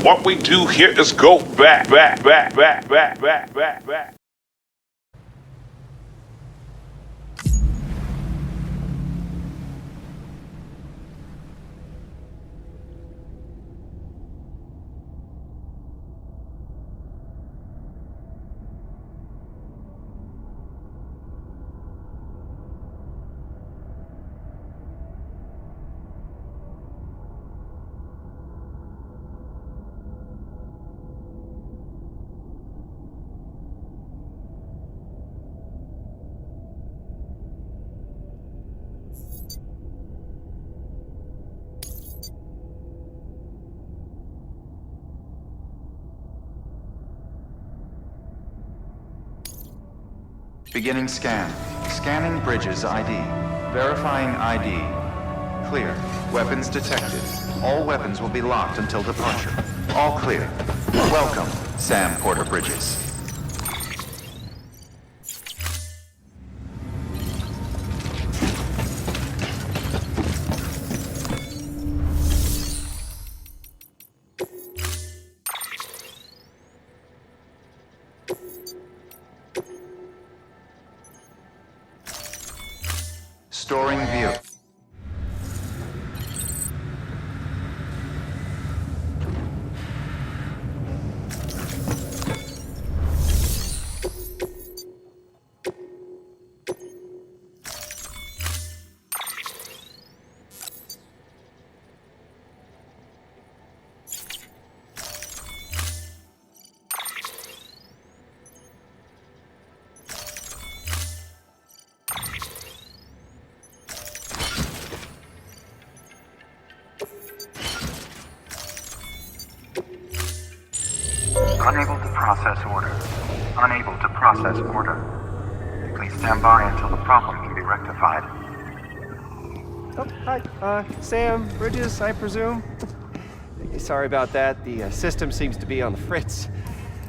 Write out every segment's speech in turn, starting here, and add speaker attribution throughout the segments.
Speaker 1: What we do here is go back.
Speaker 2: Beginning scan. Scanning bridges ID. Verifying ID. Clear. Weapons detected. All weapons will be locked until departure. All clear. Welcome, Sam Porter Bridges. Storing view.
Speaker 3: Unable to process order. Unable to process order. Please stand by until the problem can be rectified.
Speaker 4: Oh, hi. Sam, Bridges, I presume? Sorry about that. The system seems to be on the fritz.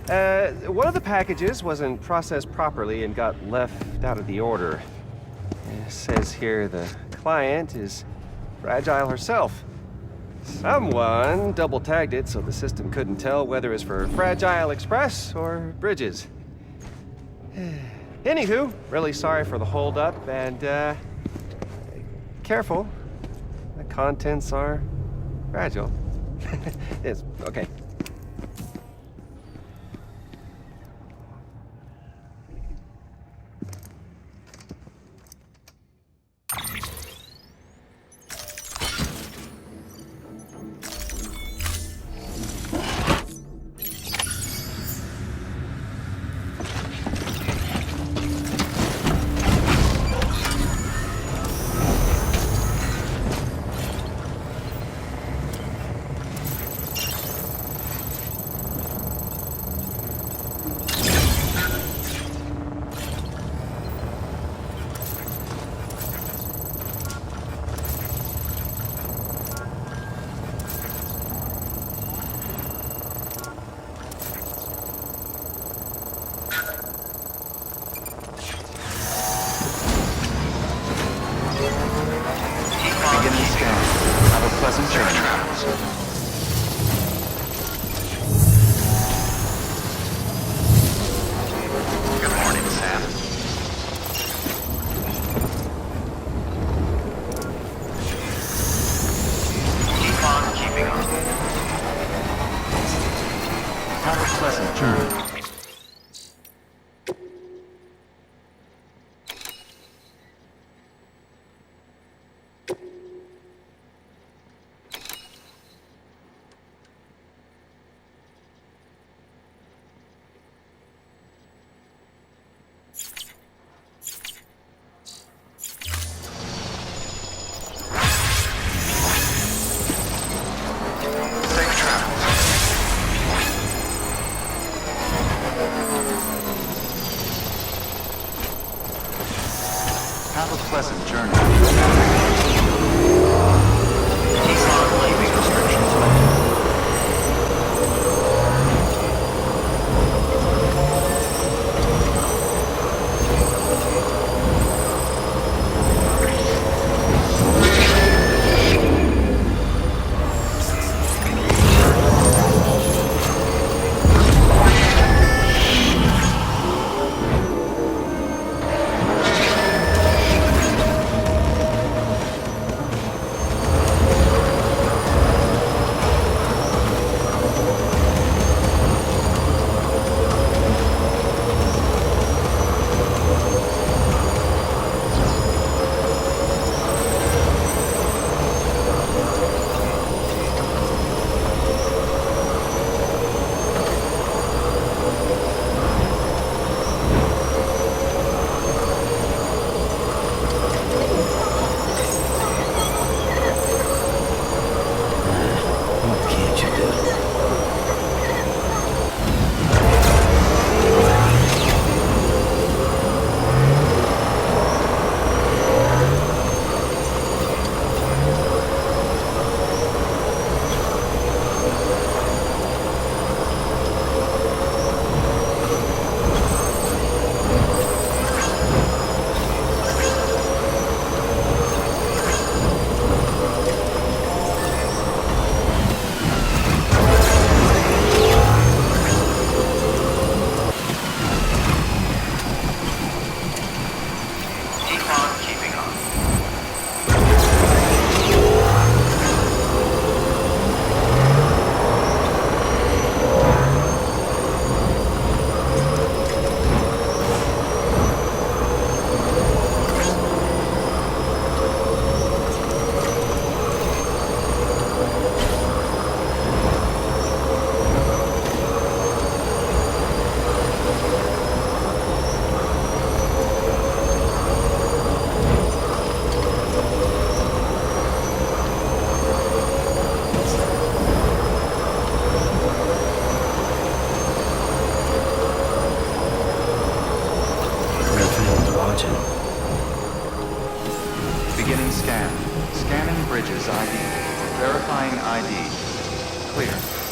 Speaker 4: One of the packages wasn't processed properly and got left out of the order. It says here the client is fragile herself. Someone double-tagged it so the system couldn't tell whether it was for Fragile Express or Bridges. Anywho, really sorry for the hold-up, and, careful. The contents are fragile. Yes, okay.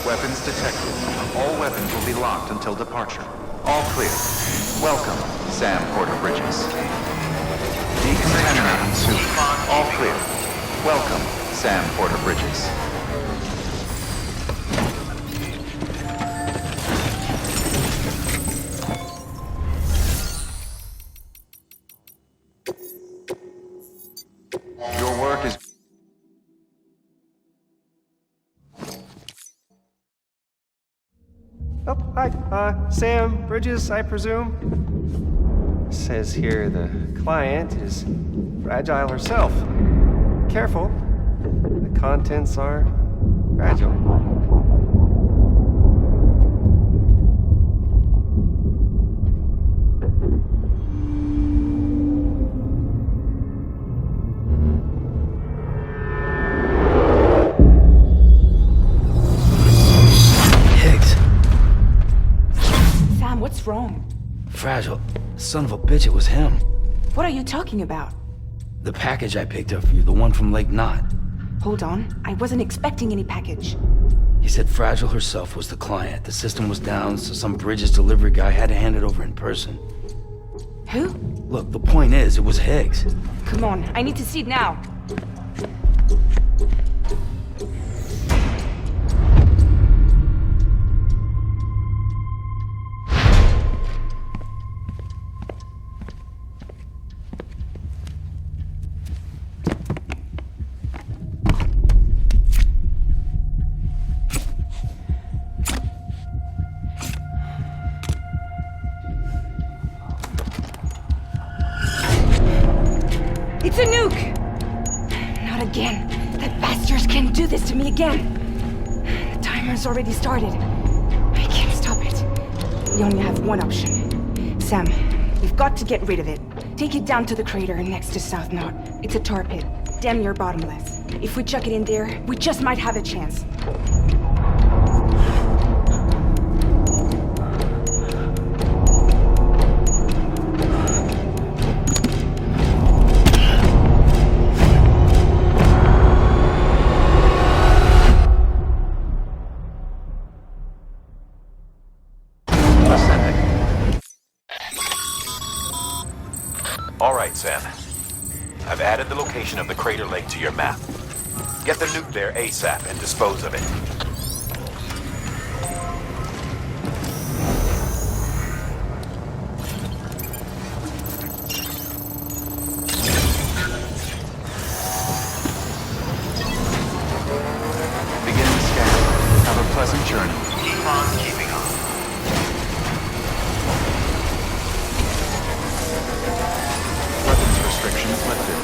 Speaker 2: Weapons detected. All weapons will be locked until departure. All clear. Welcome, Sam Porter Bridges. Decontaminating suit. All clear. Welcome, Sam Porter Bridges. Your work is...
Speaker 4: Oh, hi. Sam, Bridges, I presume? Says here the client is fragile herself. Careful. The contents are fragile.
Speaker 5: What's wrong?
Speaker 6: Fragile. Son of a bitch, it was him.
Speaker 5: What are you talking about?
Speaker 6: The package I picked up for you, the one from Lake Knot.
Speaker 5: Hold on, I wasn't expecting any package.
Speaker 6: He said Fragile herself was the client. The system was down, so some Bridges delivery guy had to hand it over in person.
Speaker 5: Who?
Speaker 6: Look, the point is, it was Higgs.
Speaker 5: Come on, I need to see it now. It's a nuke! Not again. That bastards can't do this to me again. The timer's already started. I can't stop it. We only have one option. Sam, we've got to get rid of it. Take it down to the crater next to South Knot. It's a tar pit. Damn near bottomless. If we chuck it in there, we just might have a chance.
Speaker 7: Alright, Sam. I've added the location of the crater lake to your map. Get the nuke there ASAP and dispose of it.
Speaker 2: Beginning scan. Have a pleasant journey.
Speaker 3: Keep on keeping on.
Speaker 2: Weapons restrictions lifted.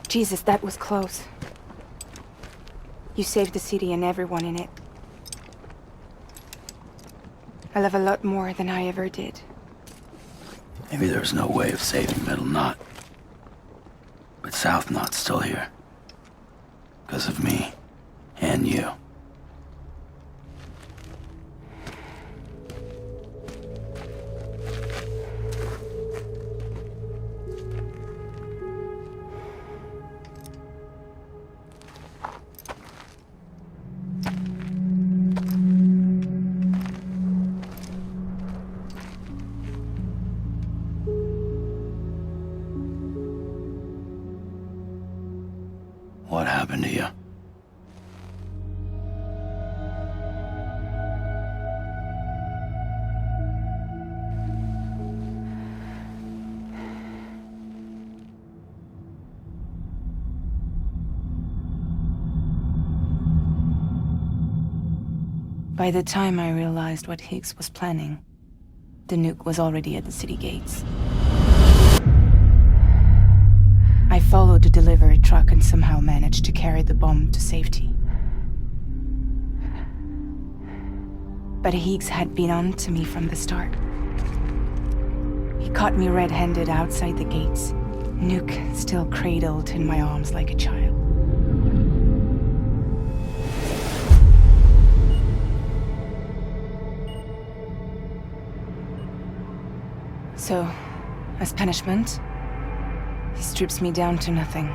Speaker 5: Jesus, that was close. You saved the city and everyone in it. I love a lot more than I ever did.
Speaker 6: Maybe there's no way of saving Middle Knot. But South Knot's still here. Because of me. And you. What happened to you?
Speaker 5: By the time I realized what Higgs was planning, the nuke was already at the city gates. I followed the delivery truck and somehow managed to carry the bomb to safety. But Higgs had been on to me from the start. He caught me red-handed outside the gates, nuke still cradled in my arms like a child. So, as punishment, he strips me down to nothing.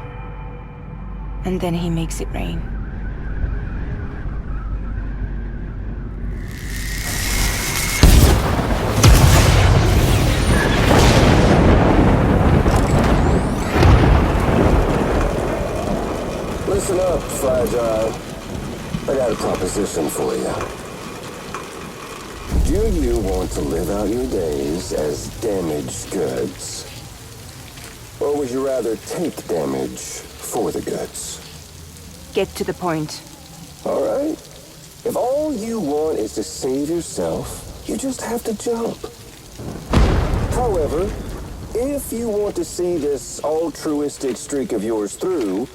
Speaker 5: And then he makes it rain.
Speaker 8: Listen up, Fragile. I got a proposition for you. Do you want to live out your days as damaged goods? Or would you rather take damage for the goods?
Speaker 5: Get to the point.
Speaker 8: All right. If all you want is to save yourself, you just have to jump. However, if you want to see this altruistic streak of yours through,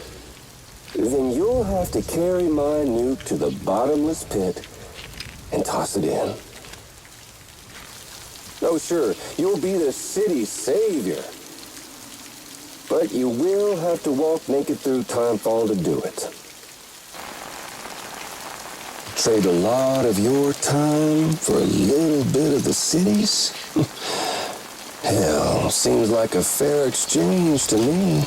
Speaker 8: then you'll have to carry my nuke to the bottomless pit and toss it in. Oh, sure, you'll be the city's savior. But you will have to walk naked through Timefall to do it. Trade a lot of your time for a little bit of the city's? Hell, seems like a fair exchange to me.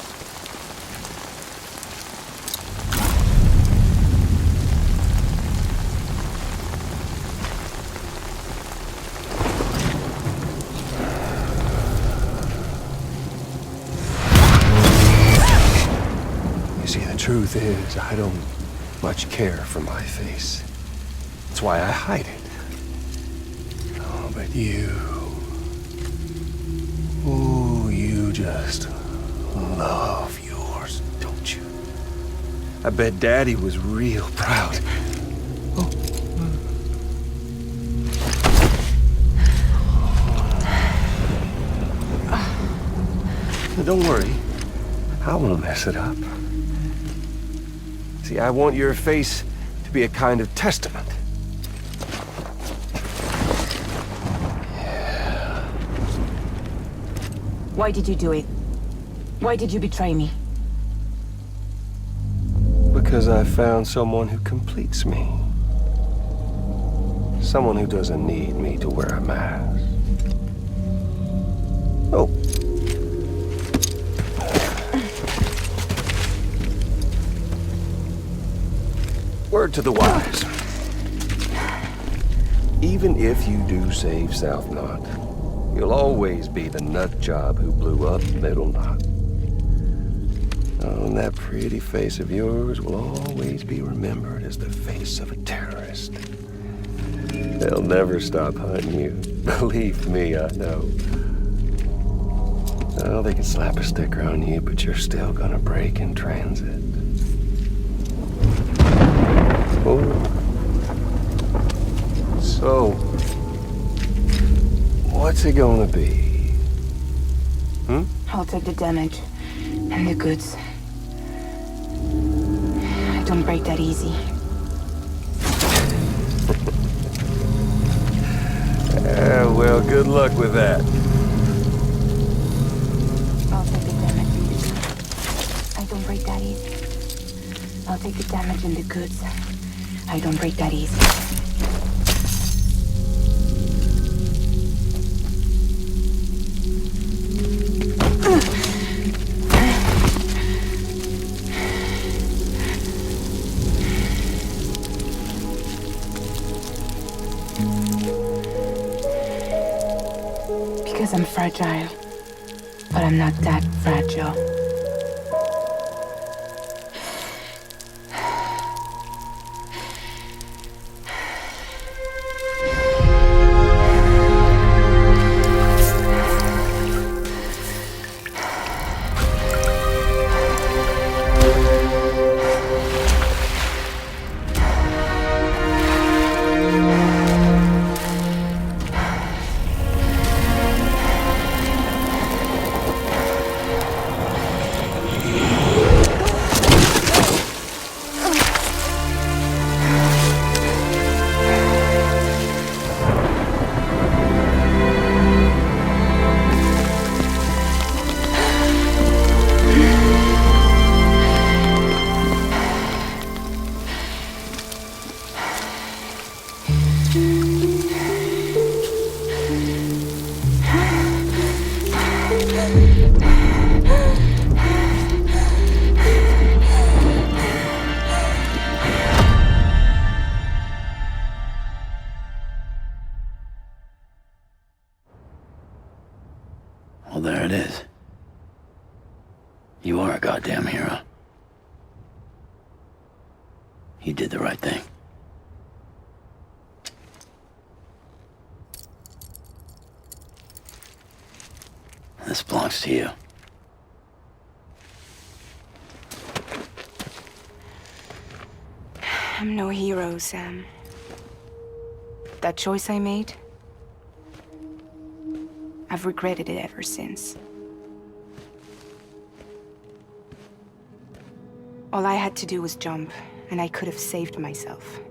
Speaker 4: Truth is, I don't much care for my face. That's why I hide it. Oh, but you... Ooh, you just love yours, don't you? I bet Daddy was real proud. Oh. Don't worry. I won't mess it up. See, I want your face to be a kind of testament. Yeah.
Speaker 5: Why did you do it? Why did you betray me?
Speaker 4: Because I found someone who completes me. Someone who doesn't need me to wear a mask. Oh. Word to the wise. Even if you do save South Knot, you'll always be the nut job who blew up Middle Knot. Oh, and that pretty face of yours will always be remembered as the face of a terrorist. They'll never stop hunting you. Believe me, I know. Oh, they can slap a sticker on you, but you're still gonna break in transit. Oh. So, what's it gonna be?
Speaker 5: I'll take the damage and the goods. don't break that easy.
Speaker 9: Well, good luck with that.
Speaker 5: I'll take the damage in the goods. I don't break that easy. I'll take the damage in the goods. I don't break that easy. Because I'm fragile. But I'm not that fragile.
Speaker 6: Well, there it is. You are a goddamn hero. You did the right thing. This belongs to you.
Speaker 5: I'm no hero, Sam. That choice I made, I've regretted it ever since. All I had to do was jump, and I could have saved myself.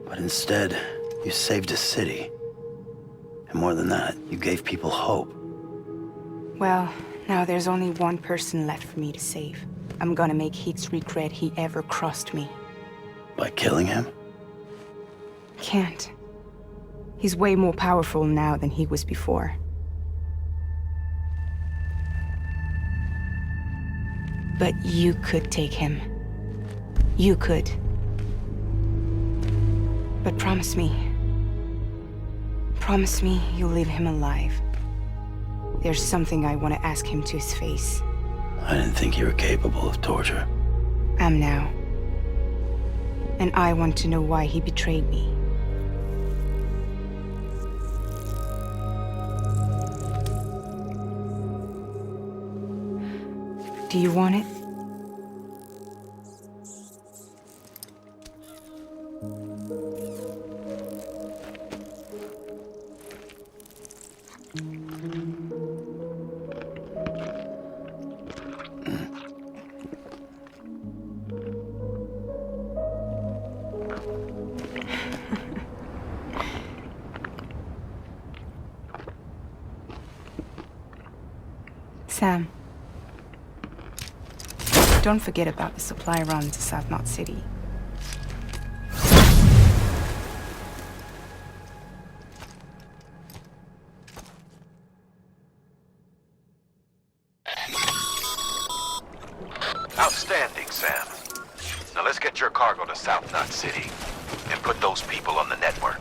Speaker 6: But instead, you saved a city. And more than that, you gave people hope.
Speaker 5: Well, now there's only one person left for me to save. I'm gonna make Heath's regret he ever crossed me.
Speaker 6: By killing him?
Speaker 5: Can't. He's way more powerful now than he was before. But you could take him. You could. But promise me. Promise me you'll leave him alive. There's something I want to ask him to his face.
Speaker 6: I didn't think you were capable of torture.
Speaker 5: Am now. And I want to know why he betrayed me. Do you want it? Sam. Don't forget about the supply run to South Knot City.
Speaker 7: Outstanding, Sam. Now let's get your cargo to South Knot City and put those people on the network.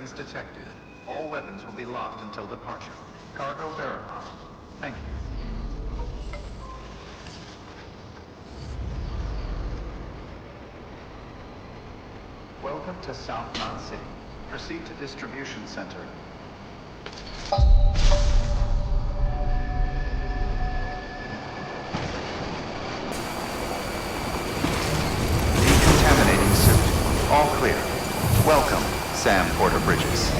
Speaker 2: Weapons detected. All weapons will be locked until departure. Cargo verified. Thank you. Welcome to South Knot City. Proceed to distribution center. Decontaminating suit. All clear. Welcome, Sam Porter Bridges.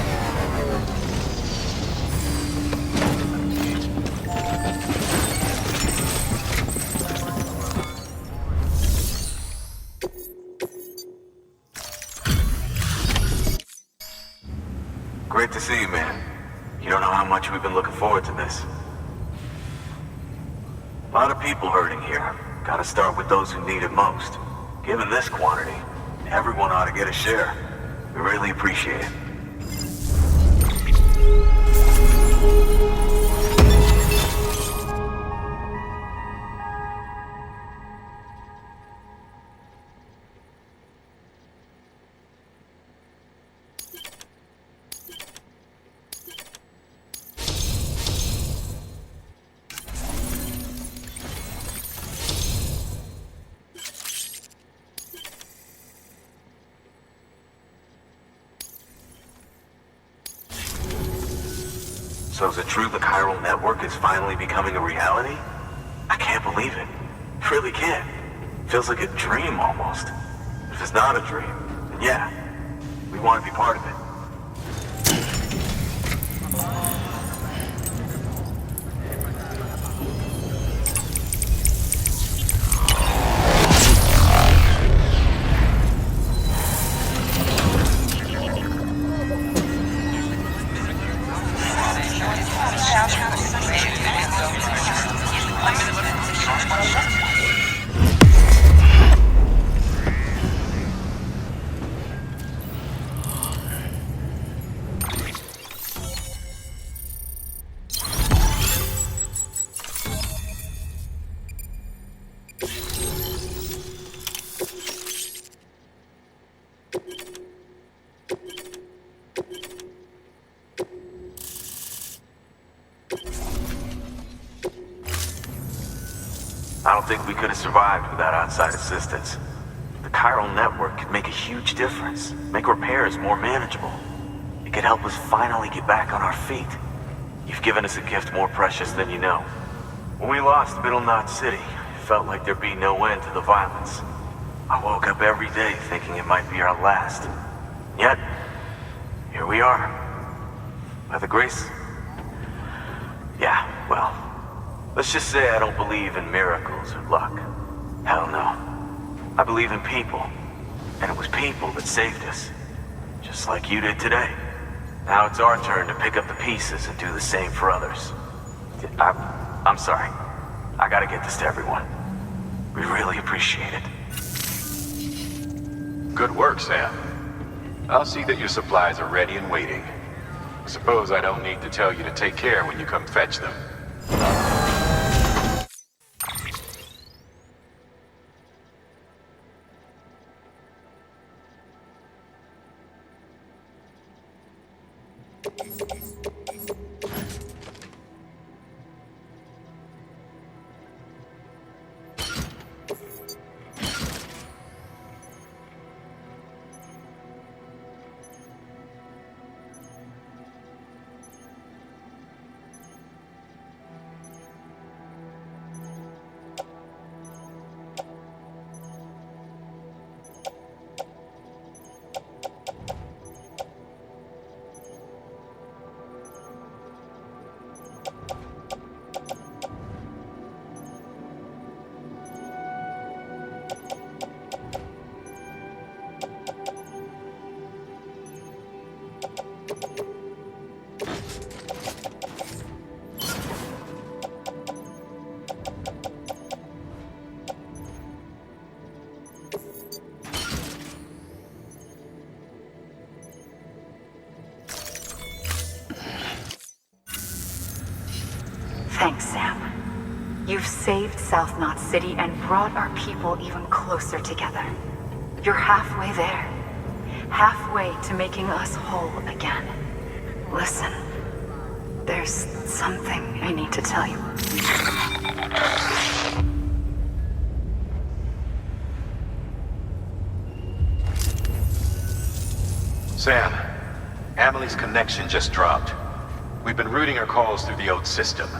Speaker 6: Great to see you, man. You don't know how much we've been looking forward to this. A lot of people hurting here. Gotta start with those who need it most. Given this quantity, everyone ought to get a share. We really appreciate it. So is it true the chiral network is finally becoming a reality? I can't believe it. Really can't. Feels like a dream almost. If it's not a dream, then yeah, we want to be part of it. I don't think we could have survived without outside assistance. The chiral network could make a huge difference, make repairs more manageable. It could help us finally get back on our feet. You've given us a gift more precious than you know. When we lost Middle Knot City, it felt like there'd be no end to the violence. I woke up every day thinking it might be our last. Yet, here we are. By the grace... Yeah, well... Let's just say I don't believe in miracles or luck. Hell no. I believe in people. And it was people that saved us. Just like you did today. Now it's our turn to pick up the pieces and do the same for others. I'm sorry. I gotta get this to everyone. We really appreciate it.
Speaker 7: Good work, Sam. I'll see that your supplies are ready and waiting. Suppose I don't need to tell you to take care when you come fetch them.
Speaker 10: Thanks, Sam. You've saved South Knot City and brought our people even closer together. You're halfway there. halfway to making us whole again. Listen, there's something I need to tell you.
Speaker 7: Sam, Amelie's connection just dropped. We've been routing her calls through the old system.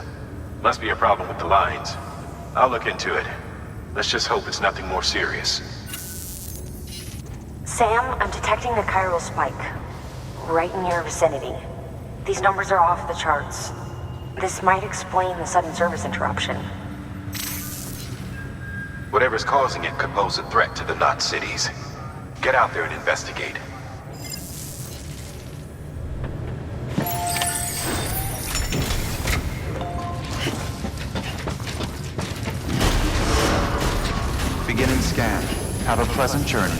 Speaker 7: Must be a problem with the lines. I'll look into it. Let's just hope it's nothing more serious.
Speaker 11: Sam, I'm detecting a chiral spike. Right in your vicinity. These numbers are off the charts. This might explain the sudden service interruption.
Speaker 7: Whatever's causing it could pose a threat to the Knot cities. Get out there and investigate.
Speaker 2: Beginning scan. Have a pleasant journey.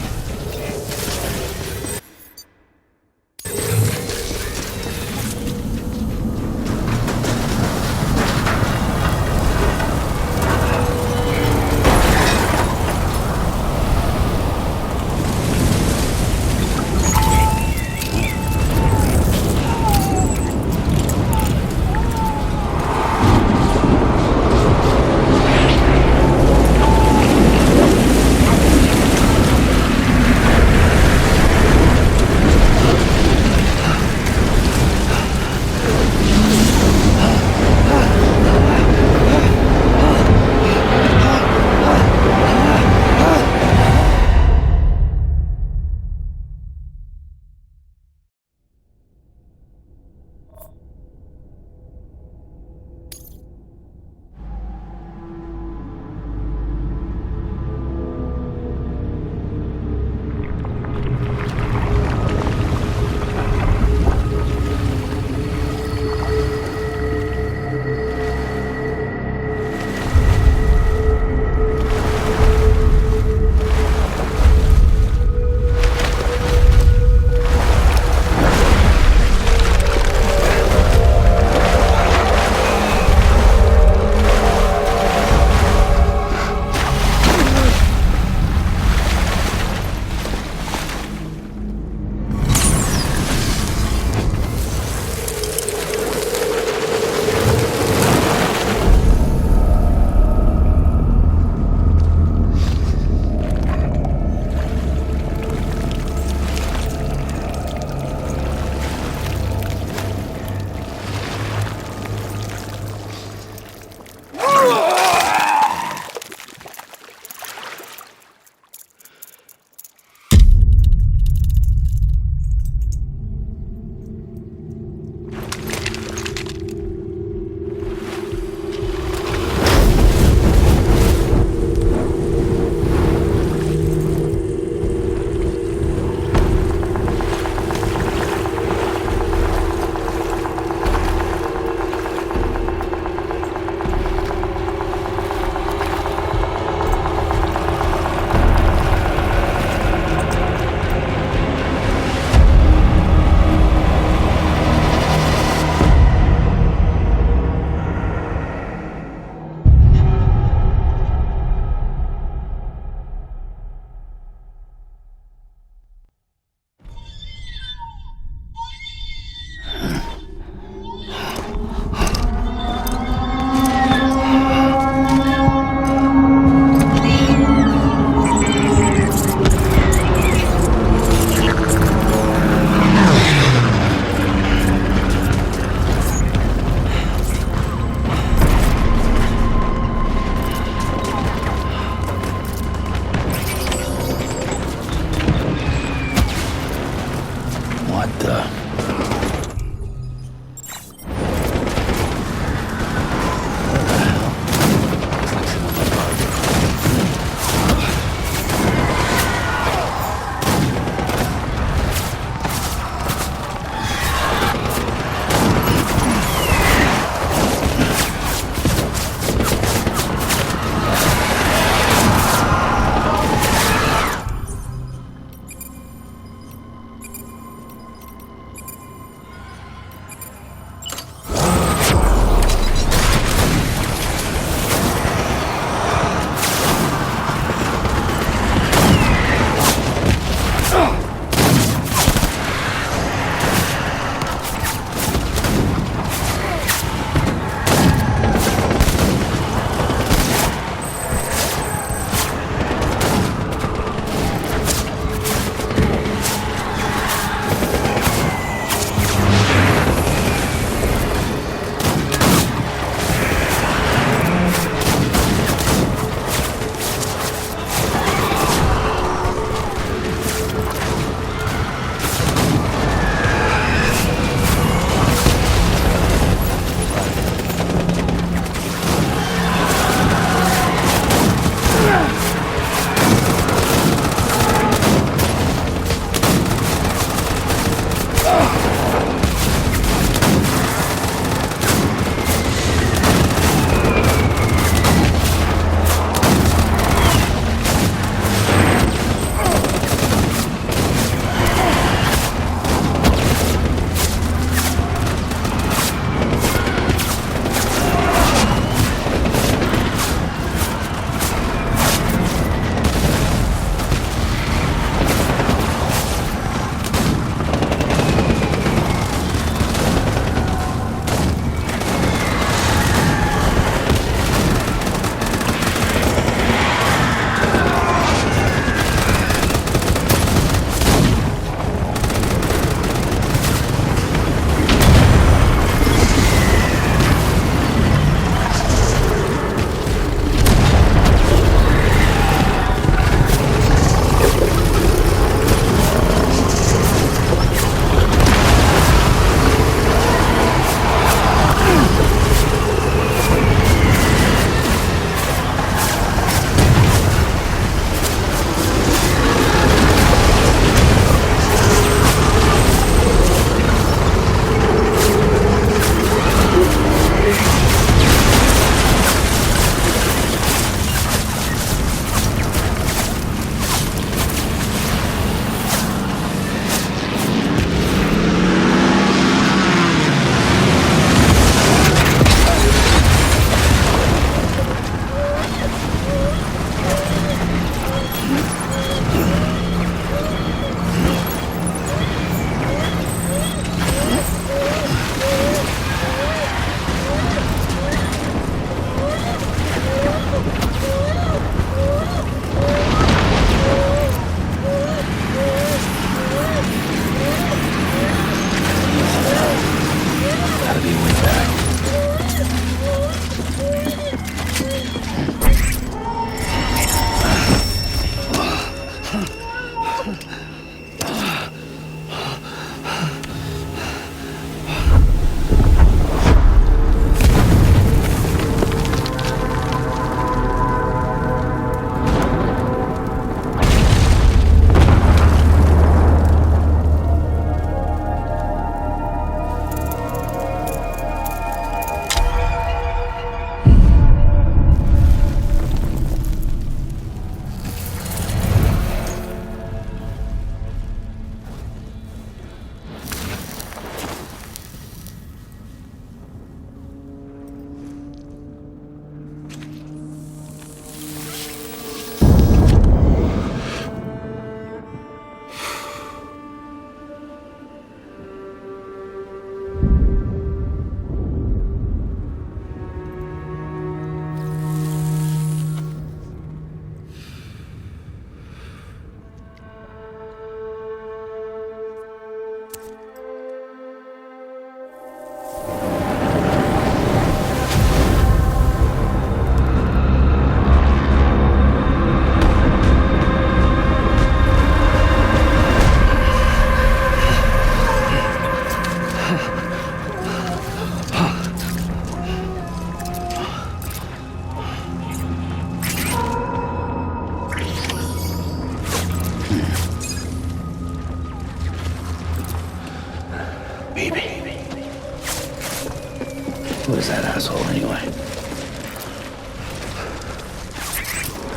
Speaker 8: Who is that asshole anyway?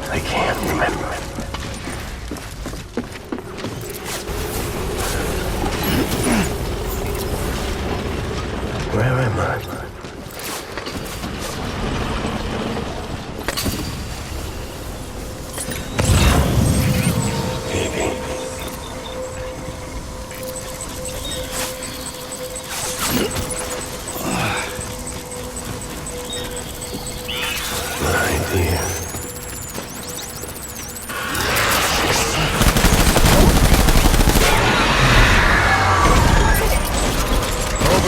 Speaker 8: I can't remember. Where am I?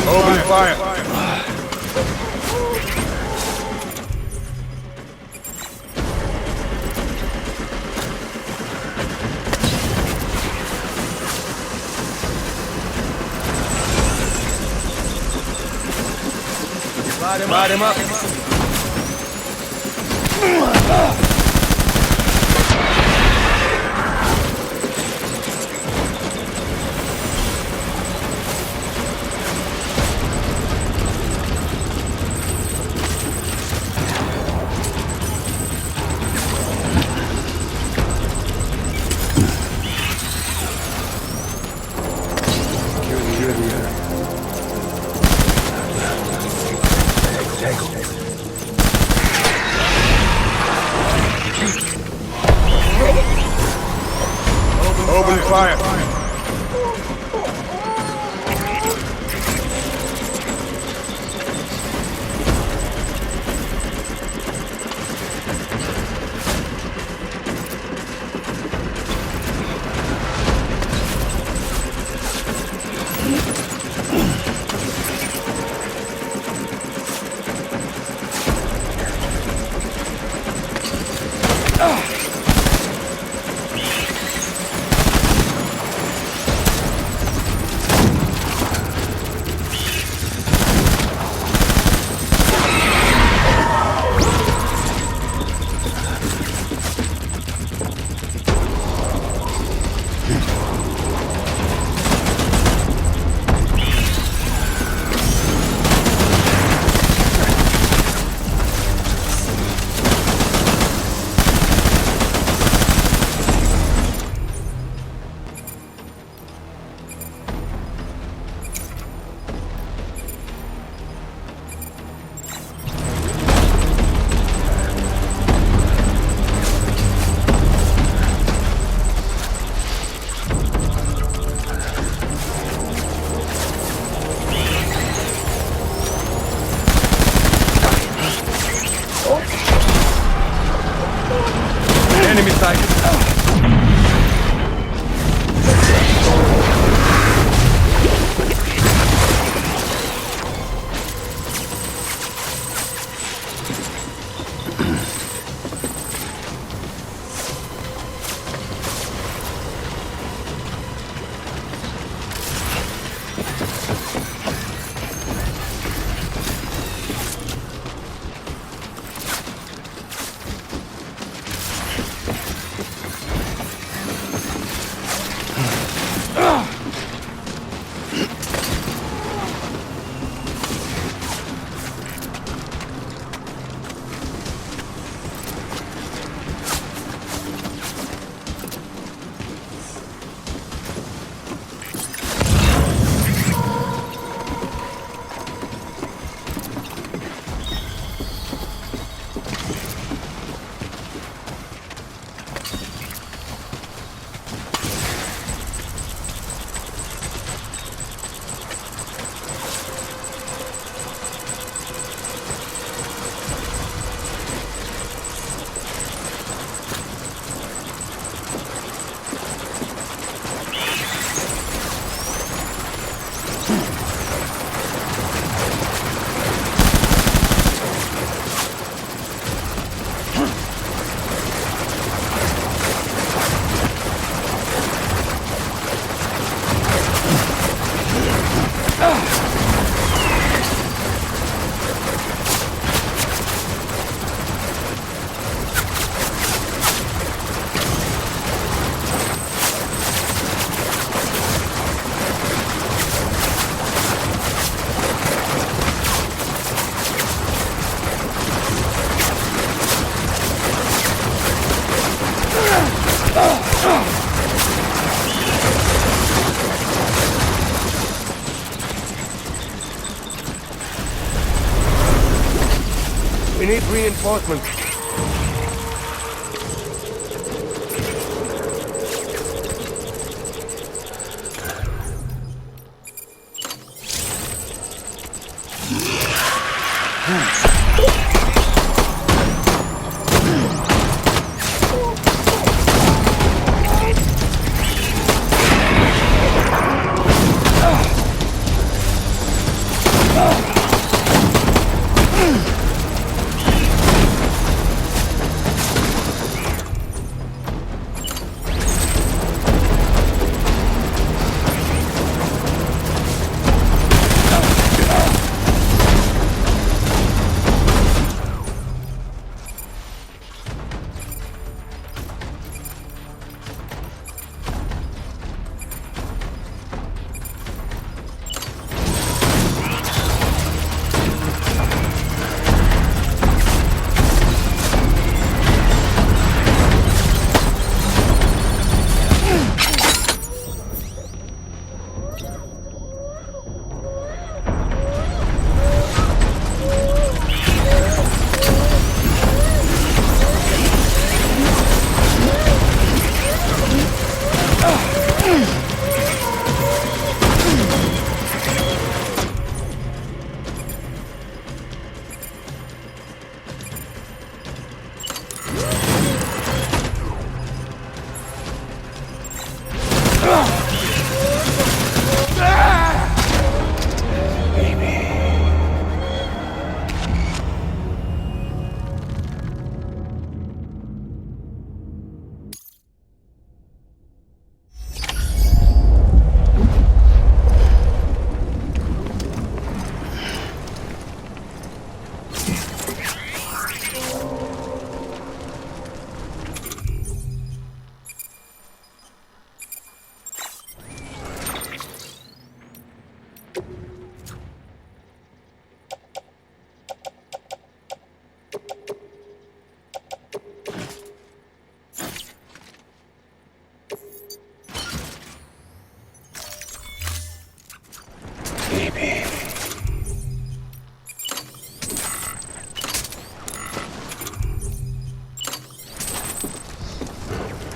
Speaker 9: Open fire! Light him up! Open fire! We need reinforcements.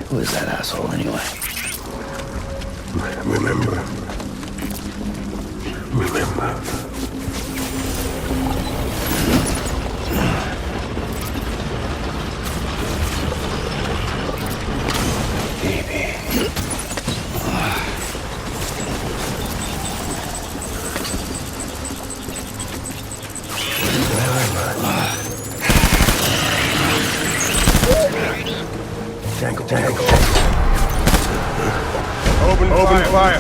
Speaker 12: Who is that asshole anyway?
Speaker 8: Remember.
Speaker 9: Open fire.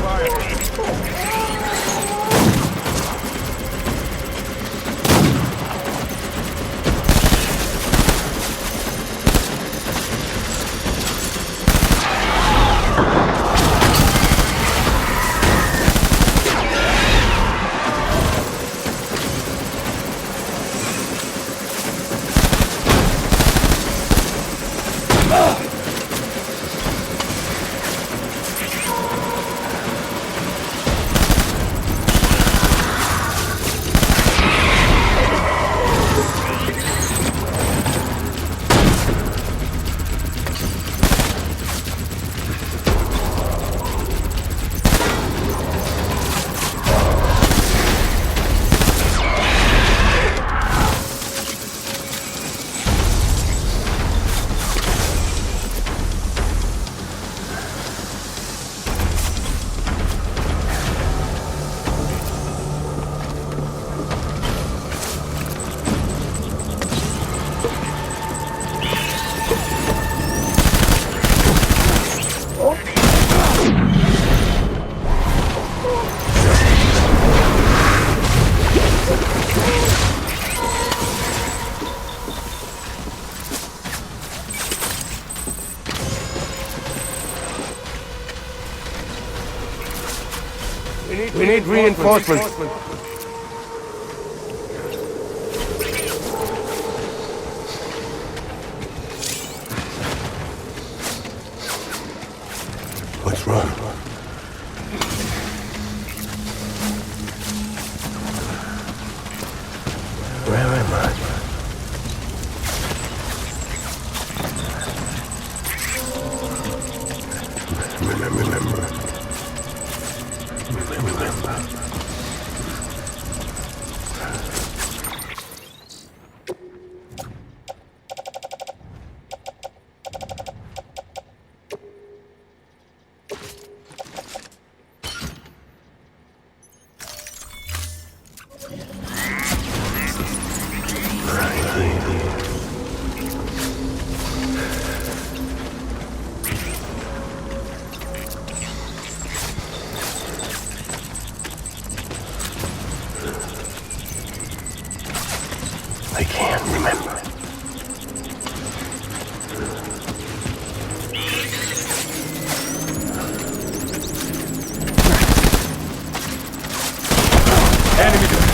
Speaker 9: We need reinforcements.
Speaker 8: What's wrong? Where am I? I can't remember.
Speaker 9: Enemy there.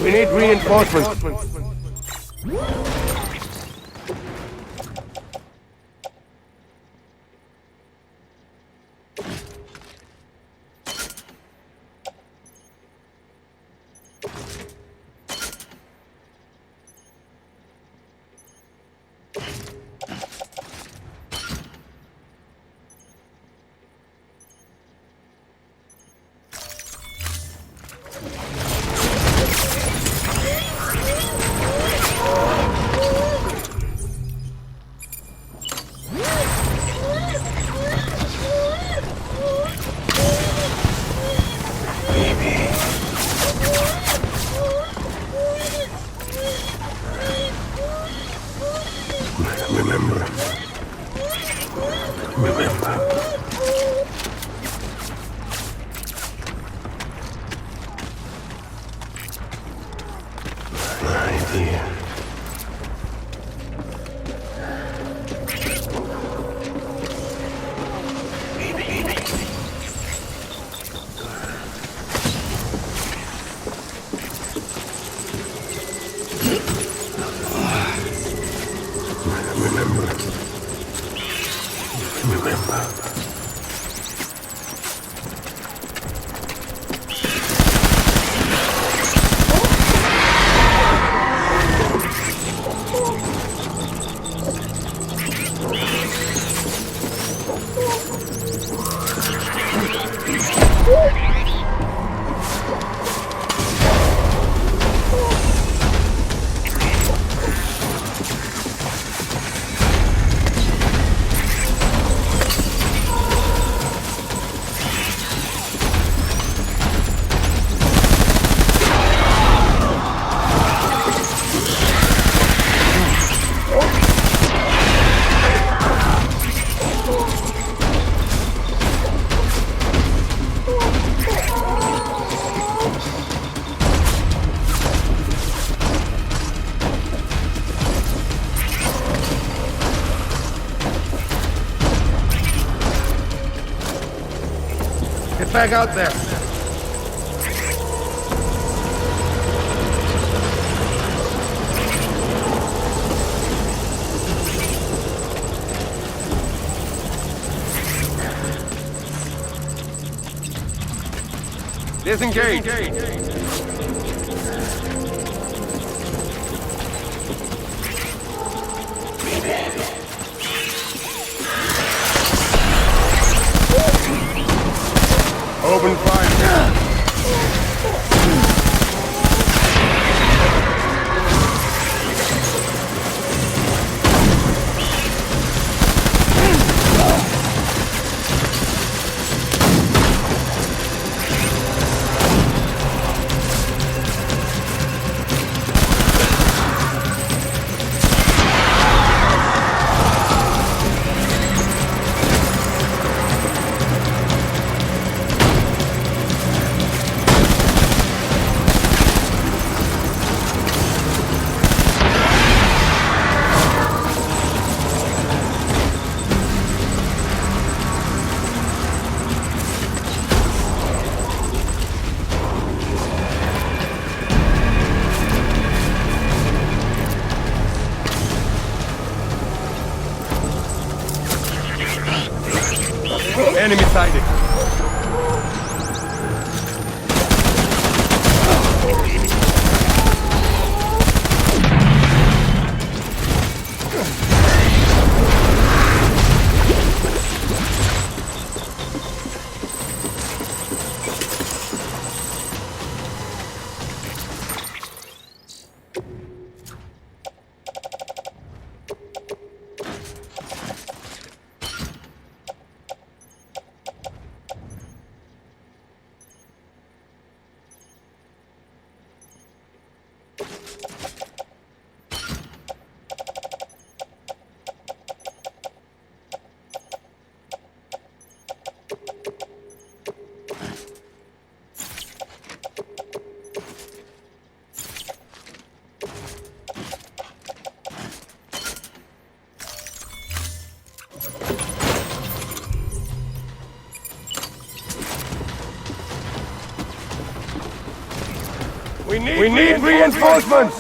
Speaker 9: We need reinforcements. Back out there. Disengage! Open fire! Enemy sighted. We need reinforcements!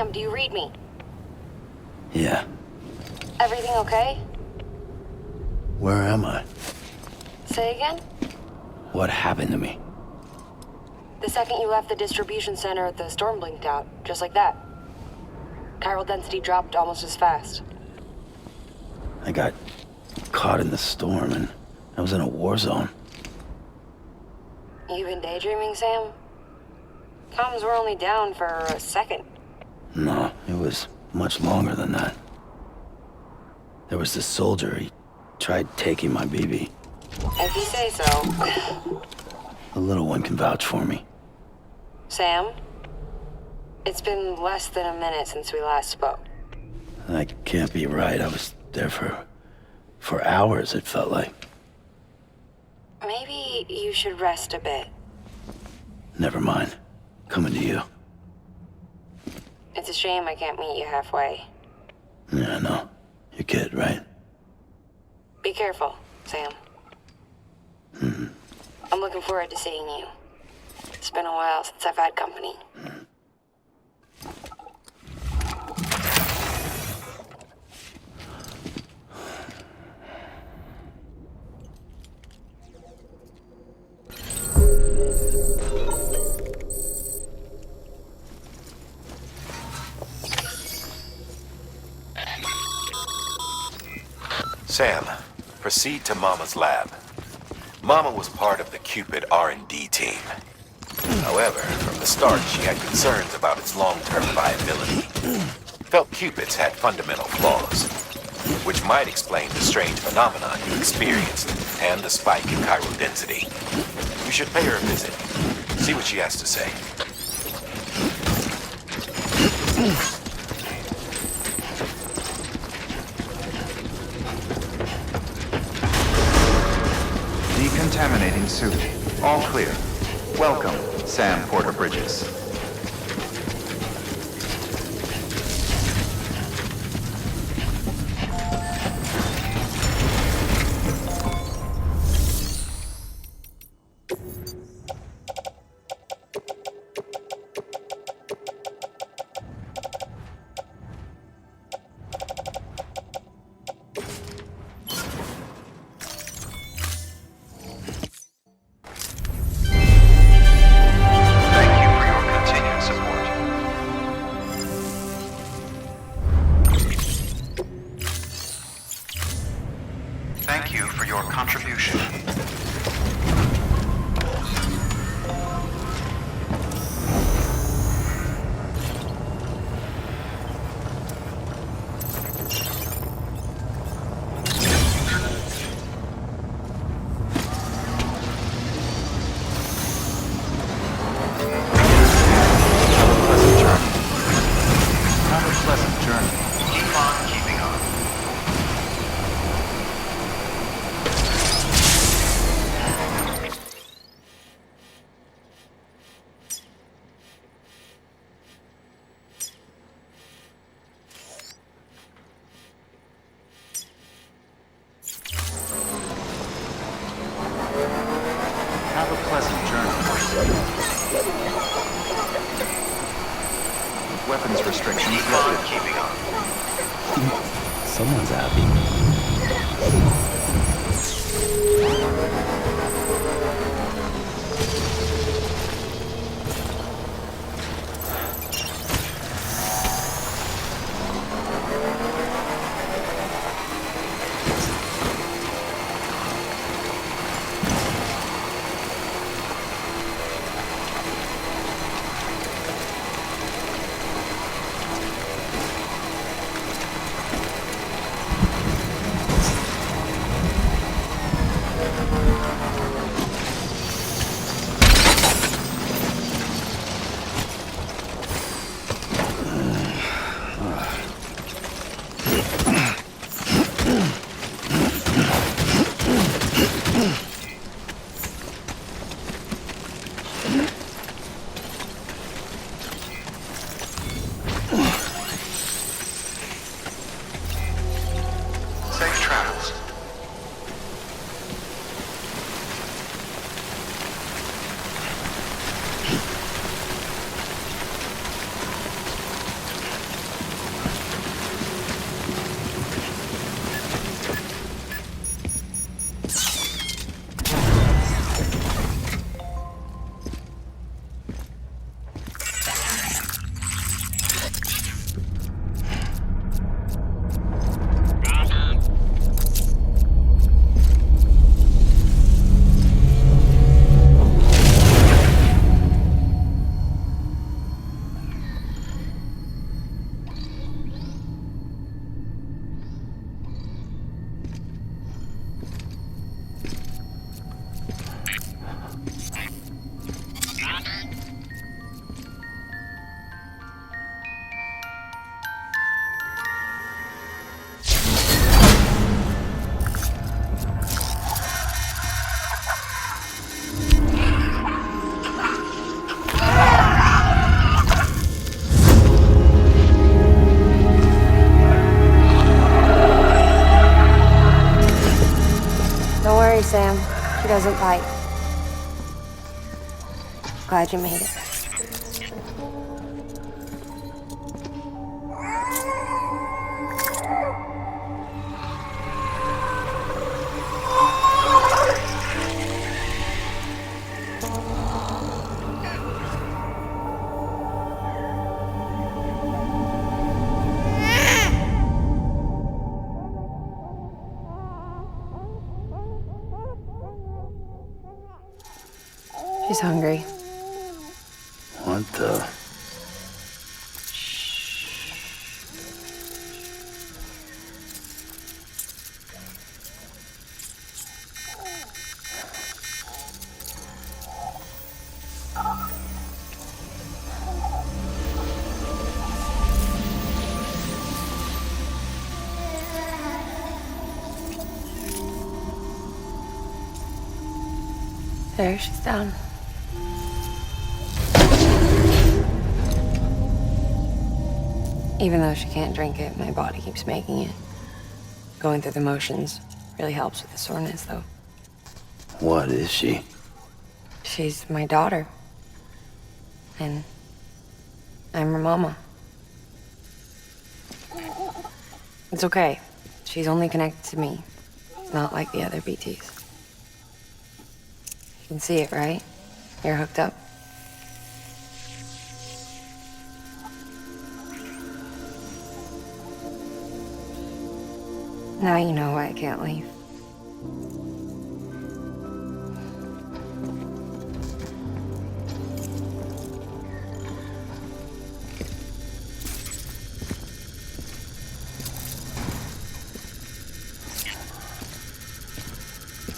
Speaker 11: Sam, do you read me?
Speaker 12: Yeah.
Speaker 11: Everything okay?
Speaker 12: Where am I?
Speaker 11: Say again?
Speaker 12: What happened to me?
Speaker 11: The second you left the distribution center, the storm blinked out, just like that. Chiral density dropped almost as fast.
Speaker 12: I got caught in the storm and I was in a war zone.
Speaker 11: You been daydreaming, Sam? Comms were only down for a second.
Speaker 12: No, it was much longer than that. There was this soldier, he tried taking my BB.
Speaker 11: If you say so.
Speaker 12: The little one can vouch for me.
Speaker 11: Sam? It's been less than a minute since we last spoke.
Speaker 12: That can't be right. I was there for hours, it felt like.
Speaker 11: Maybe you should rest a bit.
Speaker 12: Never mind. Coming to you.
Speaker 11: It's a shame I can't meet you halfway.
Speaker 12: Yeah, I know. Your kid, right?
Speaker 11: Be careful, Sam.
Speaker 12: Mm-hmm.
Speaker 11: I'm looking forward to seeing you. It's been a while since I've had company.
Speaker 7: Sam, proceed to Mama's lab. Mama was part of the Cupid R&D team. However, from the start, she had concerns about its long-term viability. Felt Cupids had fundamental flaws, which might explain the strange phenomenon you experienced and the spike in chiral density. You should pay her a visit. See what she has to say.
Speaker 2: Decontaminating suit. All clear. Welcome, Sam Porter-Bridges.
Speaker 3: Thank you for your contribution.
Speaker 2: Have a pleasant journey.
Speaker 3: Keep on keeping on.
Speaker 2: Have a pleasant journey. Weapons restrictions
Speaker 3: Keep on
Speaker 2: lifted.
Speaker 3: keeping on.
Speaker 12: Someone's happy.
Speaker 11: Don't worry, Sam. She doesn't bite. Glad you made it. She's hungry.
Speaker 12: What the?
Speaker 11: There, she's down. Even though she can't drink it, my body keeps making it. Going through the motions really helps with the soreness, though.
Speaker 12: What is she?
Speaker 11: She's my daughter. And I'm her mama. It's okay. She's only connected to me. Not like the other BTs. You can see it, right? You're hooked up. Now you know why I can't leave.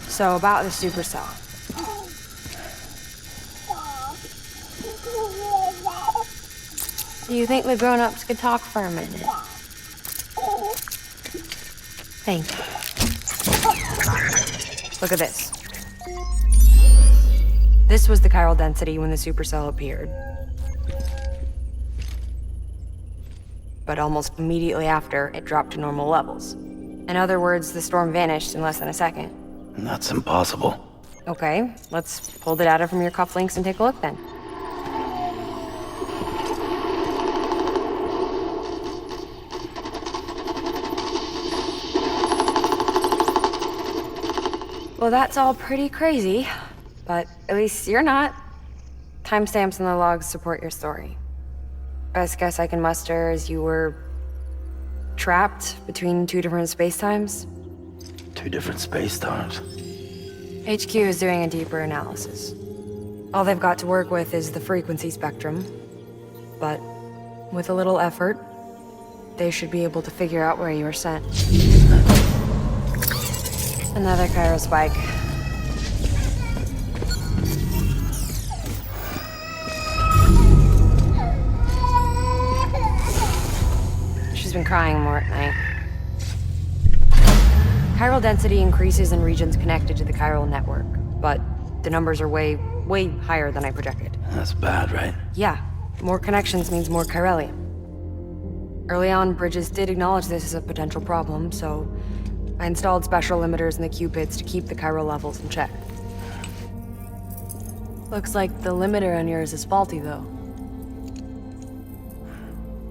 Speaker 11: So about the supercell. Do you think the grown-ups could talk for a minute? Thank you. Look at this. This was the chiral density when the supercell appeared. But almost immediately after, it dropped to normal levels. In other words, the storm vanished in less than a second.
Speaker 12: That's impossible.
Speaker 11: Okay, let's pull the data from your cufflinks and take a look then. Well, that's all pretty crazy, but at least you're not. Timestamps in the logs support your story. Best guess I can muster is you were trapped between two different spacetimes.
Speaker 12: Two different space-times.
Speaker 11: HQ is doing a deeper analysis. All they've got to work with is the frequency spectrum, but with a little effort, they should be able to figure out where you were sent. Another chiral spike. She's been crying more at night. Chiral density increases in regions connected to the chiral network, but the numbers are way higher than I projected.
Speaker 12: That's bad, right?
Speaker 11: Yeah, more connections means more chiralium. Early on, Bridges did acknowledge this as a potential problem, so I installed special limiters in the Q-pits to keep the chiral levels in check. Looks like the limiter on yours is faulty, though.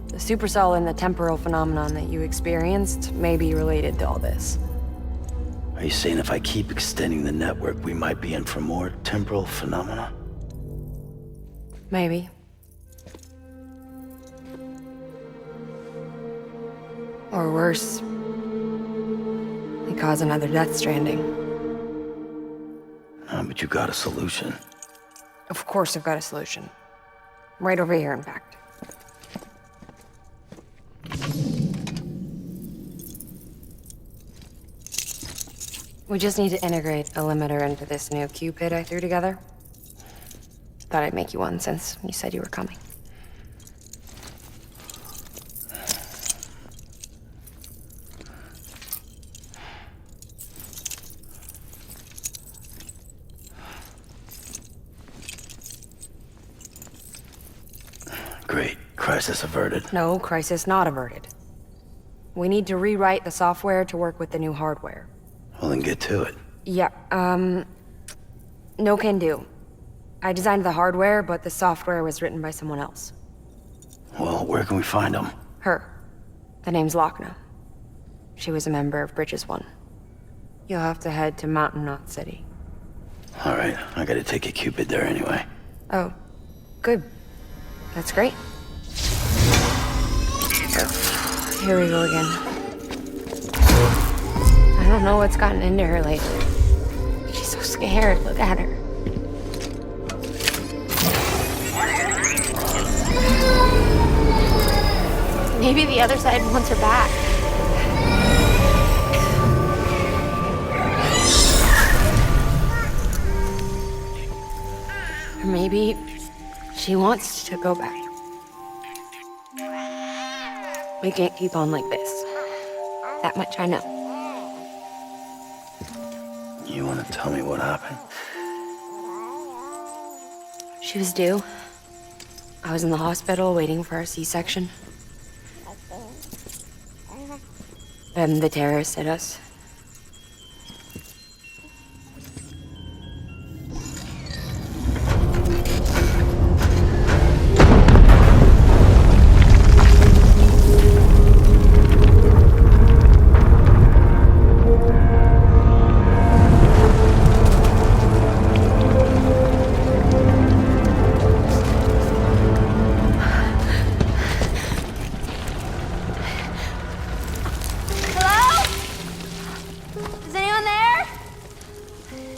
Speaker 11: The supercell and the temporal phenomenon that you experienced may be related to all this.
Speaker 12: Are you saying if I keep extending the network, we might be in for more temporal phenomena?
Speaker 11: Maybe. Or worse. They cause another Death Stranding.
Speaker 12: But you got a solution.
Speaker 11: Of course I've got a solution. Right over here, in fact. We just need to integrate a limiter into this new Q-pit I threw together. Thought I'd make you one since you said you were coming.
Speaker 12: Great. Crisis averted.
Speaker 11: No, crisis not averted. We need to rewrite the software to work with the new hardware.
Speaker 12: Well, then get to it.
Speaker 11: Yeah, no can do. I designed the hardware, but the software was written by someone else.
Speaker 12: Well, where can we find him?
Speaker 11: Her. The name's Lochna. She was a member of Bridges 1. You'll have to head to Mountain Knot City.
Speaker 12: Alright, I gotta take a Cupid there anyway.
Speaker 11: Oh, good. That's great. Here we go again. I don't know what's gotten into her lately. She's so scared. Look at her. Maybe the other side wants her back. Or maybe she wants to go back. We can't keep on like this. That much I know.
Speaker 12: You wanna tell me what happened?
Speaker 11: She was due. I was in the hospital waiting for a C-section. And the terrorists hit us.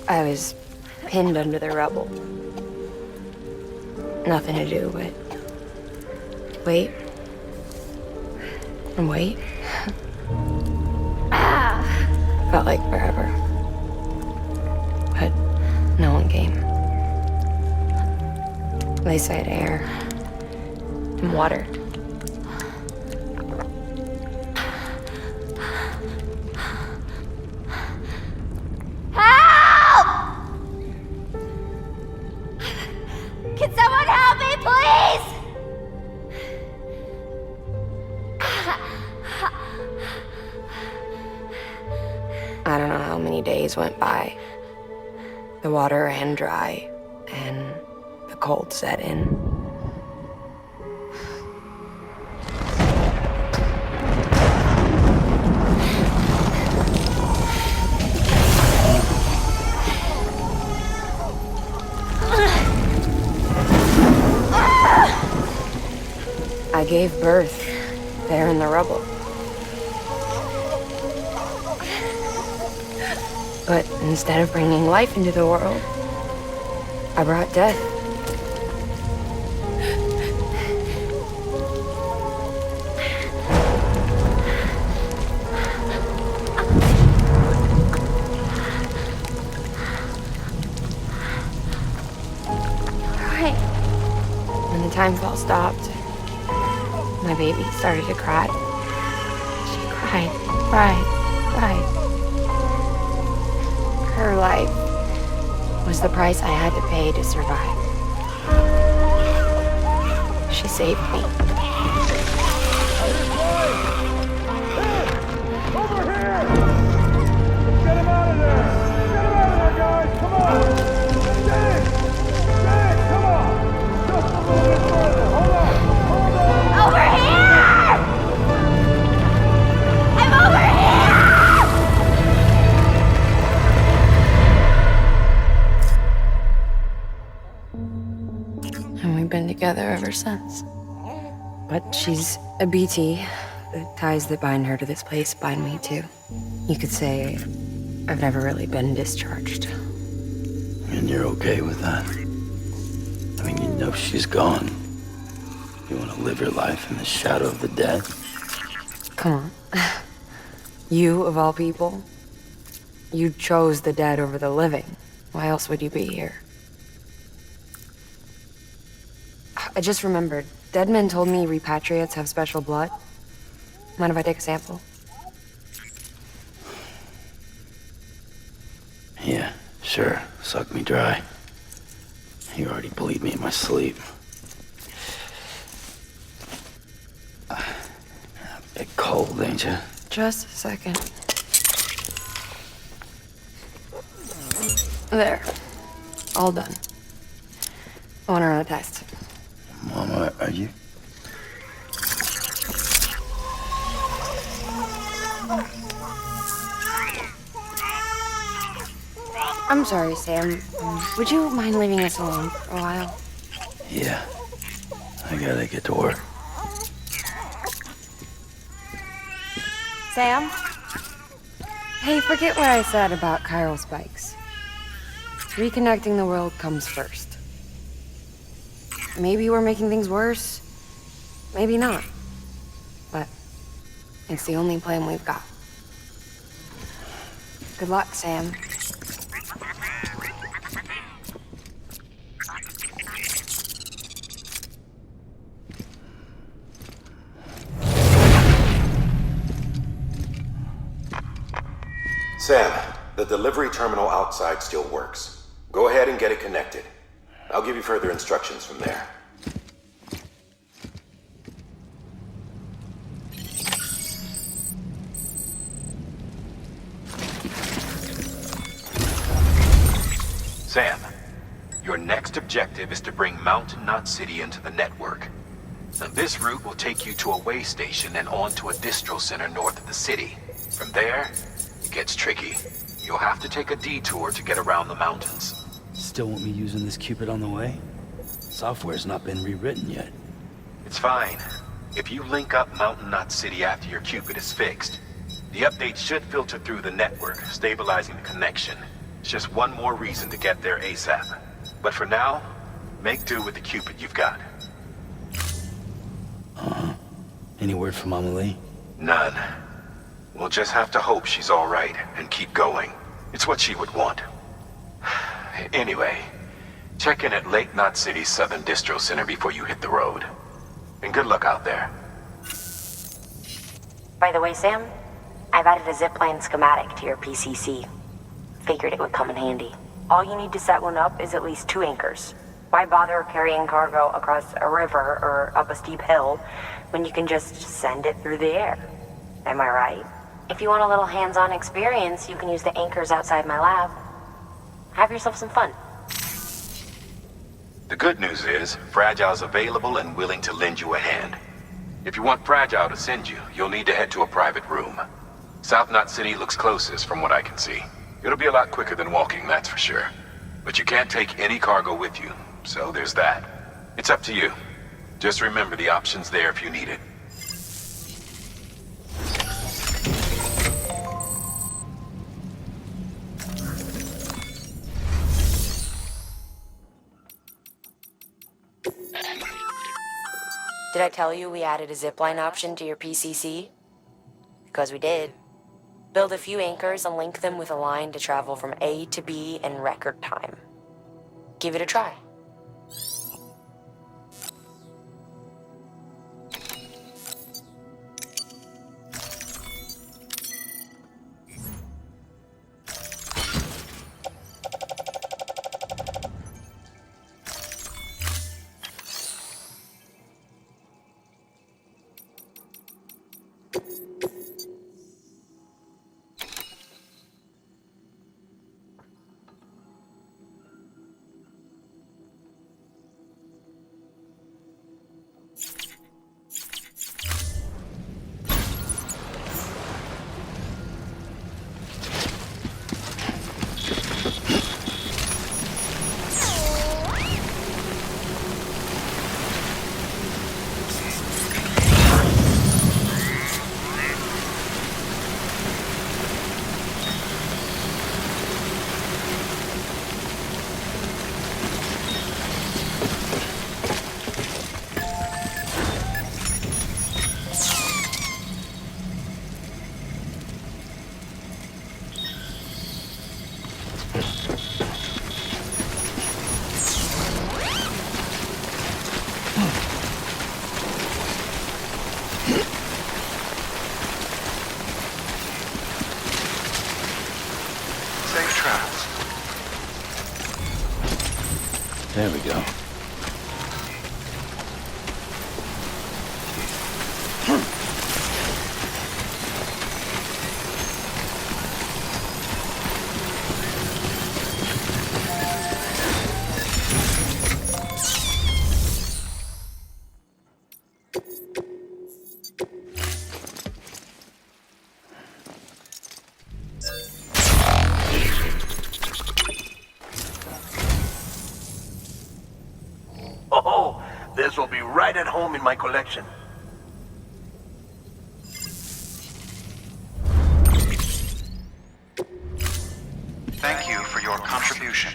Speaker 11: I was pinned under the rubble. Nothing to do but wait and wait. Felt like forever. But no one came. They said air and water.
Speaker 13: Can someone help me, please?
Speaker 11: I don't know how many days went by. The water ran dry, and the cold set in. I gave birth there in the rubble. But instead of bringing life into the world, I brought death.
Speaker 13: Right.
Speaker 11: When the time fell stopped, my baby started to cry. She cried. Her life was the price I had to pay to survive. She saved me.
Speaker 9: Over here! Get him out of there! Get him out of there, guys! Come on! Get it! Come on! Just a little bit further! Hold on!
Speaker 13: Over here! I'm over here!
Speaker 11: And we've been together ever since. But she's a BT. The ties that bind her to this place bind me too. You could say I've never really been discharged.
Speaker 12: And you're okay with that? I mean, you know she's gone. You want to live your life in the shadow of the dead?
Speaker 11: Come on. You, of all people, you chose the dead over the living. Why else would you be here? I just remembered. Dead men told me repatriates have special blood. Mind if I take a sample?
Speaker 12: Yeah, sure. Suck me dry. You already bleed me in my sleep. A bit cold, ain't you?
Speaker 11: Just a second. There. All done. I want to run a test.
Speaker 12: Mama, are you?
Speaker 11: I'm sorry, Sam. Would you mind leaving us alone for a while?
Speaker 12: Yeah. I gotta get to work.
Speaker 11: Sam? Hey, forget what I said about chiral spikes. Reconnecting the world comes first. Maybe we're making things worse. Maybe not. But it's the only plan we've got. Good luck, Sam.
Speaker 14: Sam, the delivery terminal outside still works. Go ahead and get it connected. I'll give you further instructions from there.
Speaker 7: Sam, your next objective is to bring Mountain Knot City into the network. Now, this route will take you to a way station and on to a distro center north of the city. From there, it gets tricky. You'll have to take a detour to get around the mountains.
Speaker 12: Still want me using this Cupid on the way? Software's not been rewritten yet.
Speaker 7: It's fine. If you link up Mountain Knot City after your Cupid is fixed, the update should filter through the network, stabilizing the connection. It's just one more reason to get there ASAP. But for now, make do with the Cupid you've got.
Speaker 12: Any word from Mama Lee?
Speaker 7: None. We'll just have to hope she's all right and keep going. It's what she would want. Anyway, check in at Lake Knot City's Southern Distro Center before you hit the road. And good luck out there.
Speaker 15: By the way, Sam, I've added a zipline schematic to your PCC. Figured it would come in handy. All you need to set one up is at least 2 anchors. Why bother carrying cargo across a river or up a steep hill when you can just send it through the air? Am I right? If you want a little hands-on experience, you can use the anchors outside my lab. Have yourself some fun.
Speaker 7: The good news is, Fragile's available and willing to lend you a hand. If you want Fragile to send you, you'll need to head to a private room. South Knot City looks closest from what I can see. It'll be a lot quicker than walking, that's for sure. But you can't take any cargo with you, so there's that. It's up to you. Just remember the option's there if you need it.
Speaker 15: Did I tell you we added a zipline option to your PCC? Because we did. Build a few anchors and link them with a line to travel from A to B in record time. Give it a try.
Speaker 12: There we go.
Speaker 16: right at home in my collection.
Speaker 2: Thank you for your contribution.